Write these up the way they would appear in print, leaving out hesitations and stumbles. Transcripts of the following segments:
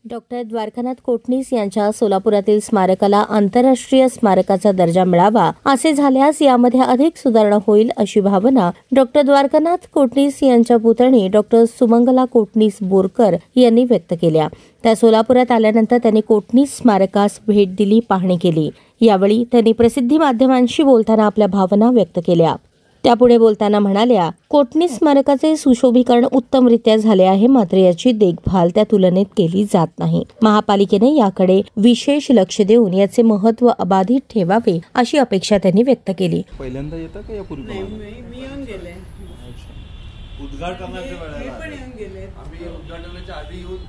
Doctor Dwarkanath Kotnis यांच्या सोलापुरातील स्मारकाला आंतरराष्ट्रीय स्मारकाचा दर्जा मिळावा असे झाल्यास यामध्ये अधिक सुधारणा होईल अशी भावना डॉक्टर द्वारकानाथ कोटणीस यांच्या पुतणी डॉक्टर सुमंगला कोटणीस बोरकर यांनी व्यक्त केल्या। त्या सोलापुरात आल्यानंतर त्यांनी कोटणीस स्मारकास भेट दिली, पाहणी केली। यावेळी त्यांनी प्रसिद्धी माध्यमांशी बोलताना आपल्या भावना व्यक्त केल्या। त्यापुढे बोलताना म्हणाल्या, कोटणीस स्मारकाचे सुशोभीकरण उत्तमरित्या झाले आहे, मात्र याची देखभाल त्या तुलनेत केली जात नाही। महापालिकेने याकडे विशेष लक्ष देऊन याचे महत्त्व अबाधित ठेवावे अशी अपेक्षा त्यांनी व्यक्त केली। पहिल्यांदा येतं का यापूर्वी मी येऊन गेले, उद्घाटनाच्या वेळेला पण येऊन गेले। आम्ही उद्घाटनाच्या आधी येऊन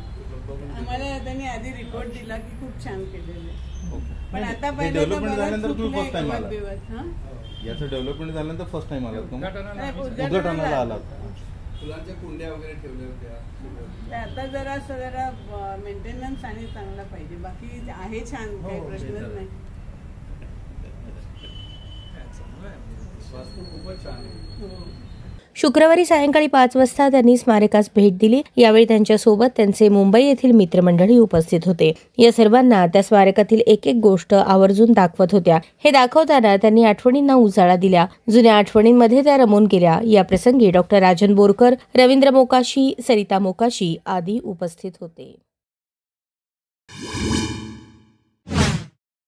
आम्हाला त्यांनी आधी रिपोर्ट दिला की खूप छान केलेले, पण आता डेव्हलपमेंट झाल्यानंतर तुम्ही फर्स्ट टाइम आलात। याचं डेव्हलपमेंट झाल्यानंतर फर्स्ट टाइम आलात का? उद्घाटनाला आलात। फुलांच्या कुंड्या वगैरे ठेवल्या होत्या। आता जरा मेंटेनन्स आणि चांगला पाहिजे, बाकी आहे छान, काही प्रश्नच नाही। वास्तू खूपच छान आहे। शुक्रवारी सायंकाळी 5 वाजता त्यांनी स्मारकास भेट दिली। यावेळी त्यांच्यासोबत त्यांचे मुंबई येथील मित्रमंडळी उपस्थित होते। या सर्वांना त्या स्मारकातील एक एक गोष्ट आवर्जून दाखवत होत्या। हे दाखवताना त्यांनी आठवणींना उजाळा दिला, जुन्या आठवणींमध्ये त्या रमून गेल्या। या प्रसंगी डॉक्टर राजन बोरकर, रवींद्र मोकाशी, सरिता मोकाशी आदी उपस्थित होते।